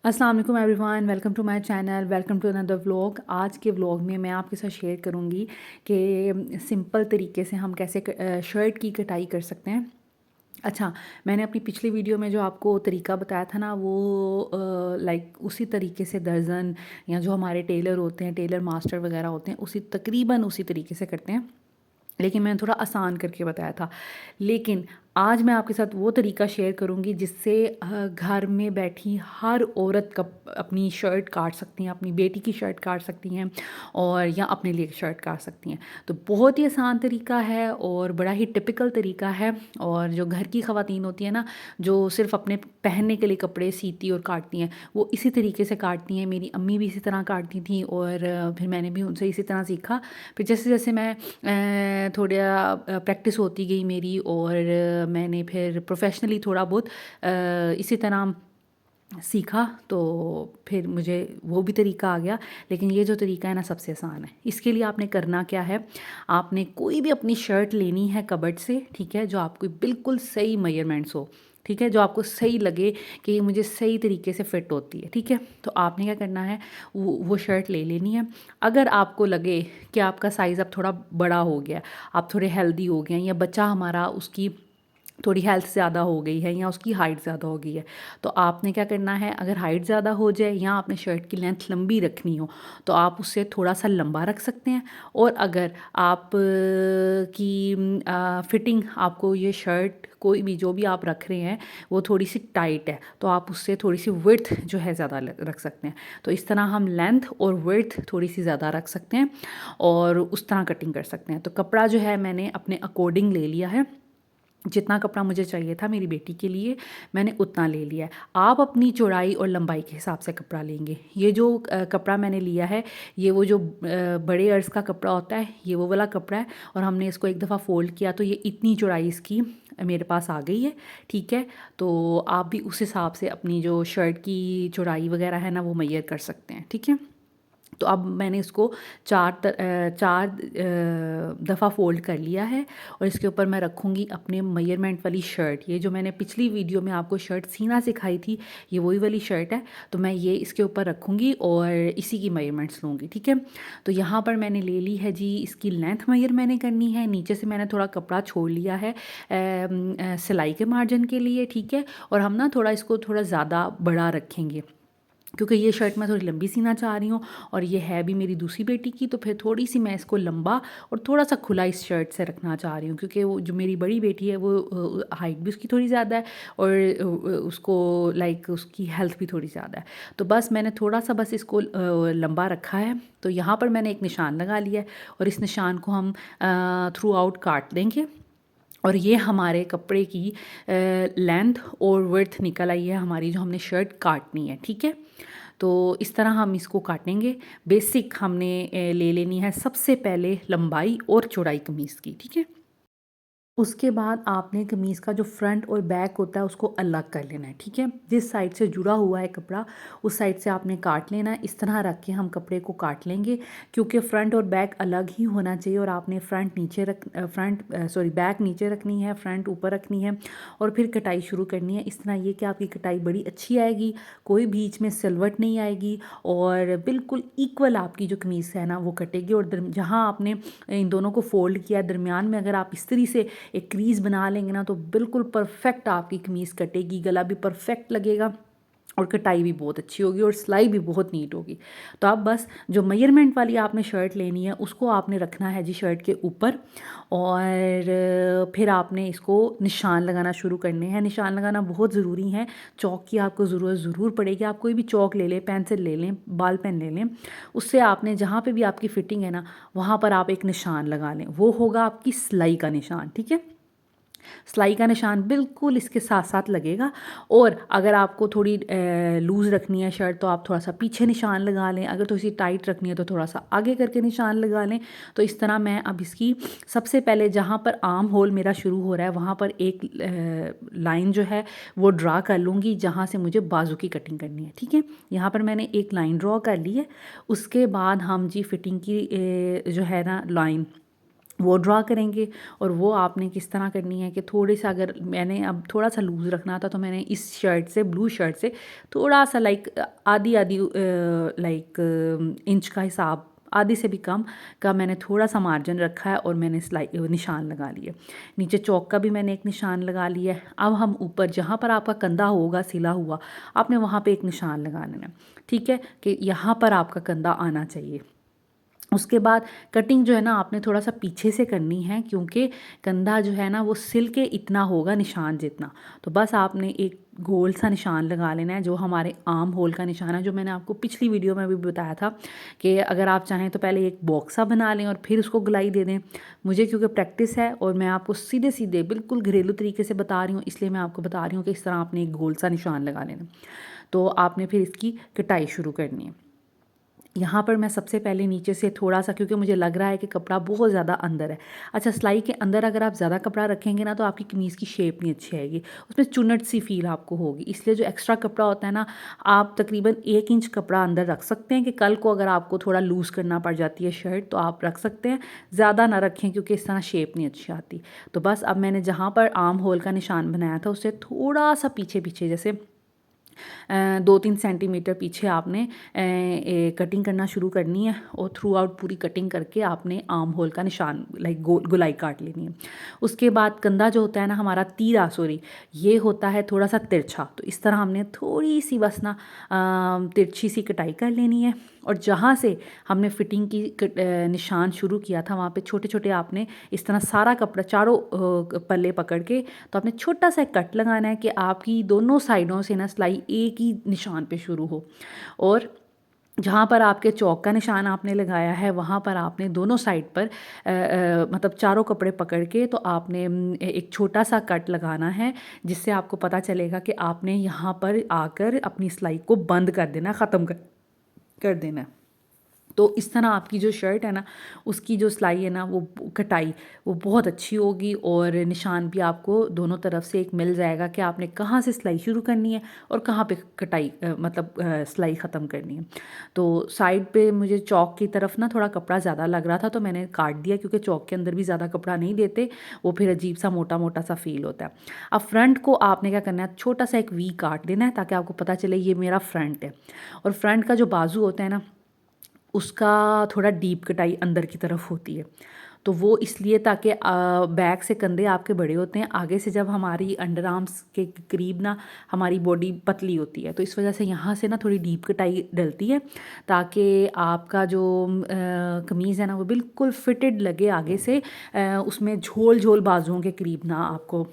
अस्सलाम वालेकुम everyone, welcome to my channel, welcome to another vlog. आज के व्लॉग में मैं आपके साथ शेयर करूंगी कि सिंपल तरीके से हम कैसे शर्ट की कटाई कर सकते हैं। अच्छा, मैंने अपनी पिछली वीडियो में जो आपको तरीका बताया था ना, वो लाइक उसी तरीके से दर्जन या जो हमारे टेलर होते हैं, टेलर मास्टर वगैरह होते हैं, उसी तकरीबन उसी तरीके से करते हैं। लेकिन मैंने थोड़ा आसान करके बताया था। लेकिन आज मैं आपके साथ वो तरीका शेयर करूँगी जिससे घर में बैठी हर औरत अपनी शर्ट काट सकती हैं, अपनी बेटी की शर्ट काट सकती हैं और या अपने लिए शर्ट काट सकती हैं। तो बहुत ही आसान तरीका है और बड़ा ही टिपिकल तरीका है। और जो घर की ख़वातीन होती हैं ना, जो सिर्फ़ अपने पहनने के लिए कपड़े सीती और काटती हैं, वो इसी तरीके से काटती हैं। मेरी अम्मी भी इसी तरह काटती थी और फिर मैंने भी उनसे इसी तरह सीखा। फिर जैसे जैसे मैं थोड़ा प्रैक्टिस होती गई मेरी, और मैंने फिर प्रोफेशनली थोड़ा बहुत इसी तरह सीखा, तो फिर मुझे वो भी तरीका आ गया। लेकिन ये जो तरीका है ना, सबसे आसान है। इसके लिए आपने करना क्या है, आपने कोई भी अपनी शर्ट लेनी है कबर्ड से, ठीक है, जो आपको बिल्कुल सही मेजरमेंट्स हो, ठीक है, जो आपको सही लगे कि ये मुझे सही तरीके से फिट होती है, ठीक है। तो आपने क्या करना है, वो शर्ट ले लेनी है। अगर आपको लगे कि आपका साइज़ अब थोड़ा बड़ा हो गया, आप थोड़े हेल्दी हो गए हैं, या बच्चा हमारा उसकी थोड़ी हेल्थ ज़्यादा हो गई है या उसकी हाइट ज़्यादा हो गई है, तो आपने क्या करना है, अगर हाइट ज़्यादा हो जाए या आपने शर्ट की लेंथ लंबी रखनी हो, तो आप उससे थोड़ा सा लंबा रख सकते हैं। और अगर आप की फिटिंग, आपको ये शर्ट कोई भी जो भी आप रख रहे हैं वो थोड़ी सी टाइट है, तो आप उससे थोड़ी सी विड्थ जो है ज़्यादा रख सकते हैं। तो इस तरह हम लेंथ और विड्थ थोड़ी सी ज़्यादा रख सकते हैं और उस तरह कटिंग कर सकते हैं। तो कपड़ा जो है मैंने अपने अकॉर्डिंग ले लिया है। जितना कपड़ा मुझे चाहिए था मेरी बेटी के लिए, मैंने उतना ले लिया है। आप अपनी चौड़ाई और लंबाई के हिसाब से कपड़ा लेंगे। ये जो कपड़ा मैंने लिया है, ये वो जो बड़े अर्ज़ का कपड़ा होता है, ये वो वाला कपड़ा है। और हमने इसको एक दफ़ा फ़ोल्ड किया तो ये इतनी चौड़ाई इसकी मेरे पास आ गई है, ठीक है। तो आप भी उस हिसाब से अपनी जो शर्ट की चौड़ाई वगैरह है ना, वो मेजर कर सकते हैं, ठीक है। तो अब मैंने इसको चार दफ़ा फ़ोल्ड कर लिया है और इसके ऊपर मैं रखूँगी अपने मेजरमेंट वाली शर्ट। ये जो मैंने पिछली वीडियो में आपको शर्ट सीना सिखाई थी, ये वही वाली शर्ट है। तो मैं ये इसके ऊपर रखूँगी और इसी की मेजरमेंट्स लूँगी, ठीक है। तो यहाँ पर मैंने ले ली है जी, इसकी लेंथ मेजर मैंने करनी है। नीचे से मैंने थोड़ा कपड़ा छोड़ लिया है सिलाई के मार्जिन के लिए, ठीक है। और हम ना थोड़ा इसको थोड़ा ज़्यादा बड़ा रखेंगे, क्योंकि ये शर्ट मैं थोड़ी लंबी सीना चाह रही हूँ और ये है भी मेरी दूसरी बेटी की। तो फिर थोड़ी सी मैं इसको लंबा और थोड़ा सा खुला इस शर्ट से रखना चाह रही हूँ, क्योंकि वो जो मेरी बड़ी बेटी है वो हाइट भी उसकी थोड़ी ज़्यादा है और उसको लाइक उसकी हेल्थ भी थोड़ी ज़्यादा है। तो बस मैंने थोड़ा सा बस इसको लंबा रखा है। तो यहाँ पर मैंने एक निशान लगा लिया है और इस निशान को हम थ्रू आउट काट देंगे। और ये हमारे कपड़े की लेंथ और विड्थ निकल आई है हमारी, जो हमने शर्ट काटनी है, ठीक है। तो इस तरह हम इसको काटेंगे। बेसिक हमने ले लेनी है सबसे पहले लंबाई और चौड़ाई कमीज़ की, ठीक है। उसके बाद आपने कमीज़ का जो फ्रंट और बैक होता है उसको अलग कर लेना है, ठीक है। जिस साइड से जुड़ा हुआ है कपड़ा, उस साइड से आपने काट लेना है। इस तरह रख के हम कपड़े को काट लेंगे, क्योंकि फ्रंट और बैक अलग ही होना चाहिए। और आपने बैक नीचे रखनी है, फ्रंट ऊपर रखनी है और फिर कटाई शुरू करनी है। इस तरह ये कि आपकी कटाई बड़ी अच्छी आएगी, कोई बीच में सिलवट नहीं आएगी और बिल्कुल इक्वल आपकी जो कमीज़ है ना वो कटेगी। और जहाँ आपने इन दोनों को फोल्ड किया, दरमियान में अगर आप इस तरह से एक क्रीज़ बना लेंगे ना, तो बिल्कुल परफेक्ट आपकी कमीज़ कटेगी, गला भी परफेक्ट लगेगा और कटाई भी बहुत अच्छी होगी और सिलाई भी बहुत नीट होगी। तो आप बस जो मेजरमेंट वाली आपने शर्ट लेनी है उसको आपने रखना है जी शर्ट के ऊपर, और फिर आपने इसको निशान लगाना शुरू करने हैं। निशान लगाना बहुत ज़रूरी है, चौक की आपको ज़रूरत ज़रूर पड़ेगी। आप कोई भी चौक ले लें, पेंसिल ले लें, बॉल पेन ले लें, उससे आपने जहाँ पे भी आपकी फ़िटिंग है ना, वहाँ पर आप एक निशान लगा लें। वो होगा आपकी सिलाई का निशान, ठीक है। सिलाई का निशान बिल्कुल इसके साथ साथ लगेगा। और अगर आपको थोड़ी लूज़ रखनी है शर्ट, तो आप थोड़ा सा पीछे निशान लगा लें। अगर थोड़ी सी टाइट रखनी है तो थोड़ा सा आगे करके निशान लगा लें। तो इस तरह मैं अब इसकी सबसे पहले जहाँ पर आर्म होल मेरा शुरू हो रहा है, वहाँ पर एक लाइन जो है वो ड्रा कर लूँगी, जहाँ से मुझे बाजू की कटिंग करनी है, ठीक है। यहाँ पर मैंने एक लाइन ड्रॉ कर ली है। उसके बाद हम जी फिटिंग की जो है ना लाइन, वो ड्रा करेंगे। और वो आपने किस तरह करनी है कि थोड़े सा, अगर मैंने अब थोड़ा सा लूज़ रखना था तो मैंने इस शर्ट से, ब्लू शर्ट से थोड़ा सा लाइक आधी आधी लाइक इंच का हिसाब, आधी से भी कम का मैंने थोड़ा सा मार्जिन रखा है और मैंने निशान लगा लिए। नीचे चौक का भी मैंने एक निशान लगा लिया है। अब हम ऊपर जहाँ पर आपका कंधा होगा सिला हुआ, आपने वहाँ पे एक निशान लगा लेना है, ठीक है, कि यहाँ पर आपका कंधा आना चाहिए। उसके बाद कटिंग जो है ना आपने थोड़ा सा पीछे से करनी है, क्योंकि कंधा जो है ना वो सिल के इतना होगा निशान जितना। तो बस आपने एक गोल सा निशान लगा लेना है, जो हमारे आर्म होल का निशान है, जो मैंने आपको पिछली वीडियो में भी बताया था कि अगर आप चाहें तो पहले एक बॉक्स सा बना लें और फिर उसको गुलाई दे दें। मुझे क्योंकि प्रैक्टिस है और मैं आपको सीधे सीधे बिल्कुल घरेलू तरीके से बता रही हूँ, इसलिए मैं आपको बता रही हूँ कि इस तरह आपने एक गोल सा निशान लगा लेना। तो आपने फिर इसकी कटाई शुरू करनी है। यहाँ पर मैं सबसे पहले नीचे से थोड़ा सा, क्योंकि मुझे लग रहा है कि कपड़ा बहुत ज़्यादा अंदर है। अच्छा, सिलाई के अंदर अगर आप ज़्यादा कपड़ा रखेंगे ना तो आपकी कमीज़ की शेप नहीं अच्छी आएगी, उसमें चुन्नट सी फील आपको होगी। इसलिए जो एक्स्ट्रा कपड़ा होता है ना, आप तकरीबन 1 इंच कपड़ा अंदर रख सकते हैं कि कल को अगर आपको थोड़ा लूज़ करना पड़ जाती है शर्ट तो आप रख सकते हैं। ज़्यादा ना रखें क्योंकि इस तरह शेप नहीं अच्छी आती। तो बस अब मैंने जहाँ पर आर्म होल का निशान बनाया था उससे थोड़ा सा पीछे पीछे, जैसे 2-3 सेंटीमीटर पीछे आपने कटिंग करना शुरू करनी है और थ्रू आउट पूरी कटिंग करके आपने आर्म होल का निशान लाइक गोलाई काट लेनी है। उसके बाद कंधा जो होता है ना हमारा, तीरा सॉरी, ये होता है थोड़ा सा तिरछा। तो इस तरह हमने थोड़ी सी बस ना तिरछी सी कटाई कर लेनी है। और जहाँ से हमने फिटिंग की निशान शुरू किया था वहाँ पे छोटे छोटे आपने इस तरह सारा कपड़ा चारों पल्ले पकड़ के तो आपने छोटा सा कट लगाना है कि आपकी दोनों साइडों से ना सिलाई एक ही निशान पे शुरू हो। और जहाँ पर आपके चौक का निशान आपने लगाया है वहाँ पर आपने दोनों साइड पर मतलब चारों कपड़े पकड़ के तो आपने एक छोटा सा कट लगाना है, जिससे आपको पता चलेगा कि आपने यहाँ पर आकर अपनी सिलाई को बंद कर देना, ख़त्म कर देना। तो इस तरह आपकी जो शर्ट है ना उसकी जो सिलाई है ना वो कटाई वो बहुत अच्छी होगी और निशान भी आपको दोनों तरफ से एक मिल जाएगा कि आपने कहाँ से सिलाई शुरू करनी है और कहाँ पे कटाई मतलब सिलाई ख़त्म करनी है। तो साइड पे मुझे चौक की तरफ ना थोड़ा कपड़ा ज़्यादा लग रहा था तो मैंने काट दिया, क्योंकि चौक के अंदर भी ज़्यादा कपड़ा नहीं देते, वो फिर अजीब सा मोटा मोटा सा फील होता है। अब फ्रंट को आपने क्या करना है, छोटा सा एक वी काट देना है ताकि आपको पता चले ये मेरा फ्रंट है। और फ्रंट का जो बाजू होता है ना उसका थोड़ा डीप कटाई अंदर की तरफ होती है। तो वो इसलिए ताकि बैक से कंधे आपके बड़े होते हैं, आगे से जब हमारी अंडर आर्म्स के करीब ना हमारी बॉडी पतली होती है तो इस वजह से यहाँ से ना थोड़ी डीप कटाई डलती है ताकि आपका जो कमीज़ है ना वो बिल्कुल फिटेड लगे आगे से, उसमें झोल झोल बाजुओं के करीब ना आपको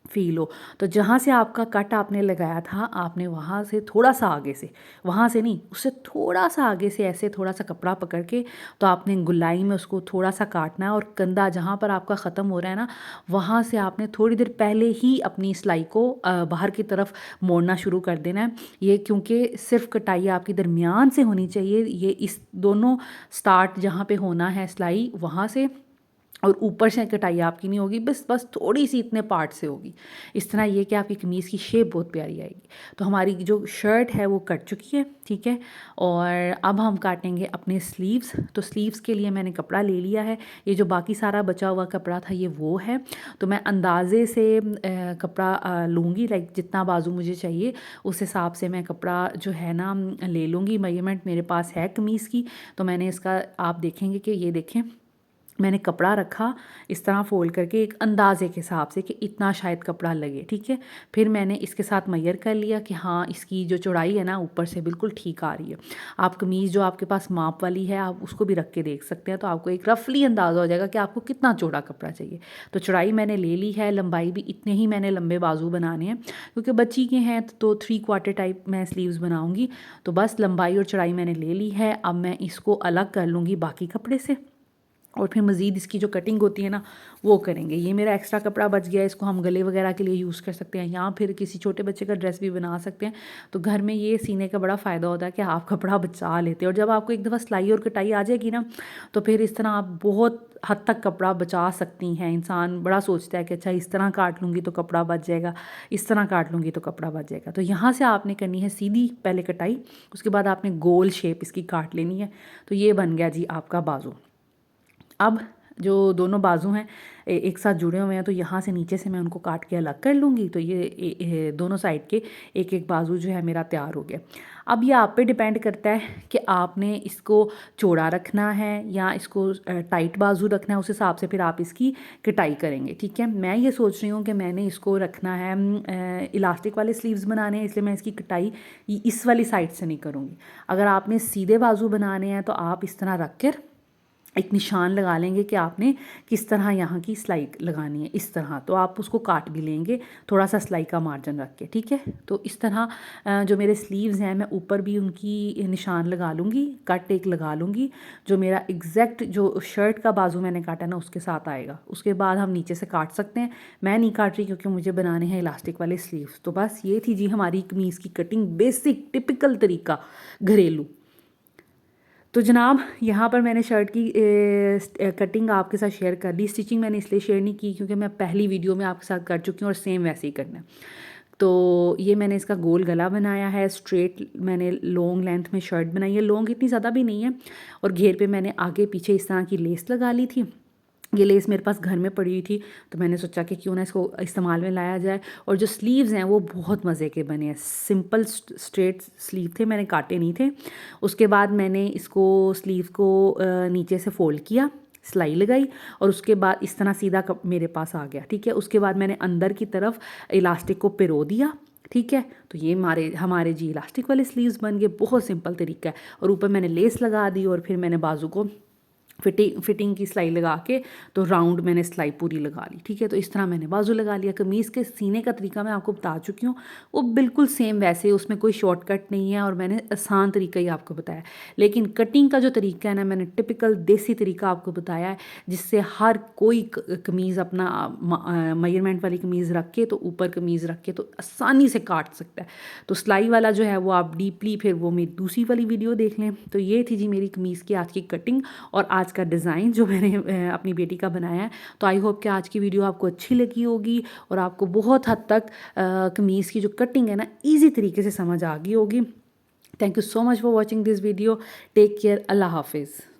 फील हो। तो जहाँ से आपका कट आपने लगाया था आपने वहाँ से थोड़ा सा आगे से, वहाँ से नहीं उससे थोड़ा सा आगे से ऐसे थोड़ा सा कपड़ा पकड़ के तो आपने गुलाई में उसको थोड़ा सा काटना है। और कंधा जहाँ पर आपका ख़त्म हो रहा है ना वहाँ से आपने थोड़ी देर पहले ही अपनी सिलाई को बाहर की तरफ मोड़ना शुरू कर देना है। ये क्योंकि सिर्फ कटाई आपकी दरमियान से होनी चाहिए, ये इस दोनों स्टार्ट जहाँ पे होना है सिलाई वहाँ से और ऊपर से कटाई आपकी नहीं होगी, बस बस थोड़ी सी इतने पार्ट से होगी। इस तरह ये कि आपकी कमीज़ की शेप बहुत प्यारी आएगी। तो हमारी जो शर्ट है वो कट चुकी है, ठीक है। और अब हम काटेंगे अपने स्लीव्स। तो स्लीव्स के लिए मैंने कपड़ा ले लिया है, ये जो बाकी सारा बचा हुआ कपड़ा था ये वो है। तो मैं अंदाज़े से कपड़ा लूँगी, लाइक जितना बाजू मुझे चाहिए उस हिसाब से मैं कपड़ा जो है ना ले लूँगी। मेजरमेंट मेरे पास है कमीज़ की, तो मैंने इसका आप देखेंगे कि ये देखें मैंने कपड़ा रखा इस तरह फ़ोल्ड करके एक अंदाज़े के हिसाब से कि इतना शायद कपड़ा लगे, ठीक है। फिर मैंने इसके साथ मैयर कर लिया कि हाँ इसकी जो चौड़ाई है ना ऊपर से बिल्कुल ठीक आ रही है। आप कमीज़ जो आपके पास माप वाली है आप उसको भी रख के देख सकते हैं, तो आपको एक रफली अंदाज़ा हो जाएगा कि आपको कितना चौड़ा कपड़ा चाहिए। तो चौड़ाई मैंने ले ली है, लंबाई भी इतने ही मैंने लंबे बाजू बनाने हैं क्योंकि बच्ची के हैं तो 3/4 टाइप मैं स्लीव्स बनाऊँगी। तो बस लंबाई और चौड़ाई मैंने ले ली है। अब मैं इसको अलग कर लूँगी बाकी कपड़े से और फिर मज़ीद इसकी जो कटिंग होती है ना वो करेंगे। ये मेरा एक्स्ट्रा कपड़ा बच गया है, इसको हम गले वगैरह के लिए यूज़ कर सकते हैं या फिर किसी छोटे बच्चे का ड्रेस भी बना सकते हैं। तो घर में ये सीने का बड़ा फ़ायदा होता है कि आप कपड़ा बचा लेते हैं और जब आपको एक दफ़ा सिलाई और कटाई आ जाएगी ना तो फिर इस तरह आप बहुत हद तक कपड़ा बचा सकती हैं। इंसान बड़ा सोचता है कि अच्छा इस तरह काट लूँगी तो कपड़ा बच जाएगा, इस तरह काट लूँगी तो कपड़ा बच जाएगा। तो यहाँ से आपने करनी है सीधी पहले कटाई, उसके बाद आपने गोल शेप इसकी काट लेनी है। तो ये बन गया जी आपका बाजू। अब जो दोनों बाजू हैं एक साथ जुड़े हुए हैं, तो यहाँ से नीचे से मैं उनको काट के अलग कर लूँगी। तो ये दोनों साइड के एक एक बाजू जो है मेरा तैयार हो गया। अब ये आप पे डिपेंड करता है कि आपने इसको चौड़ा रखना है या इसको टाइट बाजू रखना है, उस हिसाब से फिर आप इसकी कटाई करेंगे। ठीक है, मैं ये सोच रही हूँ कि मैंने इसको रखना है इलास्टिक वाले स्लीव्स बनाने हैं, इसलिए मैं इसकी कटाई इस वाली साइड से नहीं करूँगी। अगर आपने सीधे बाजू बनाने हैं तो आप इस तरह रख कर एक निशान लगा लेंगे कि आपने किस तरह यहाँ की सिलाई लगानी है, इस तरह। तो आप उसको काट भी लेंगे थोड़ा सा सिलाई का मार्जिन रख के। ठीक है, तो इस तरह जो मेरे स्लीव्स हैं मैं ऊपर भी उनकी निशान लगा लूँगी, कट एक लगा लूँगी जो मेरा एग्जैक्ट जो शर्ट का बाजू मैंने काटा ना उसके साथ आएगा। उसके बाद हम नीचे से काट सकते हैं। मैं नहीं काट रही क्योंकि मुझे बनाने हैं इलास्टिक वाले स्लीव्स। तो बस ये थी जी हमारी कमीज़ की कटिंग, बेसिक टिपिकल तरीका घरेलू। तो जनाब यहाँ पर मैंने शर्ट की कटिंग आपके साथ शेयर कर ली। स्टिचिंग मैंने इसलिए शेयर नहीं की क्योंकि मैं पहली वीडियो में आपके साथ कर चुकी हूँ और सेम वैसे ही करना है। तो ये मैंने इसका गोल गला बनाया है, स्ट्रेट मैंने लॉन्ग लेंथ में शर्ट बनाई है, लॉन्ग इतनी ज़्यादा भी नहीं है। और घेर पे मैंने आगे पीछे इस तरह की लेस लगा ली थी। ये लेस मेरे पास घर में पड़ी हुई थी तो मैंने सोचा कि क्यों ना इसको इस्तेमाल में लाया जाए। और जो स्लीव्स हैं वो बहुत मज़े के बने हैं, सिंपल स्ट्रेट स्लीव थे, मैंने काटे नहीं थे। उसके बाद मैंने इसको स्लीव को नीचे से फोल्ड किया, सिलाई लगाई और उसके बाद इस तरह सीधा मेरे पास आ गया। ठीक है, उसके बाद मैंने अंदर की तरफ इलास्टिक को पिरो दिया। ठीक है, तो ये हमारे जी इलास्टिक वाले स्लीव्स बन गए। बहुत सिंपल तरीका है। और ऊपर मैंने लेस लगा दी और फिर मैंने बाजू को फिटिंग की सिलाई लगा के तो राउंड मैंने सिलाई पूरी लगा ली। ठीक है, तो इस तरह मैंने बाजू लगा लिया। कमीज़ के सीने का तरीका मैं आपको बता चुकी हूँ, वो बिल्कुल सेम वैसे, उसमें कोई शॉर्टकट नहीं है और मैंने आसान तरीका ही आपको बताया। लेकिन कटिंग का जो तरीका है ना, मैंने टिपिकल देसी तरीका आपको बताया है, जिससे हर कोई कमीज़ अपना मेजरमेंट वाली कमीज़ रख के तो ऊपर कमीज़ रख के तो आसानी से काट सकता है। तो सिलाई वाला जो है वो आप डीपली फिर वो मेरी दूसरी वाली वीडियो देख लें। तो ये थी जी मेरी कमीज़ की आज की कटिंग और आज का डिज़ाइन जो मैंने अपनी बेटी का बनाया है। तो आई होप कि आज की वीडियो आपको अच्छी लगी होगी और आपको बहुत हद तक कमीज़ की जो कटिंग है ना ईजी तरीके से समझ आ गई होगी। Thank you so much for watching this video. Take care. अल्लाह हाफिज़।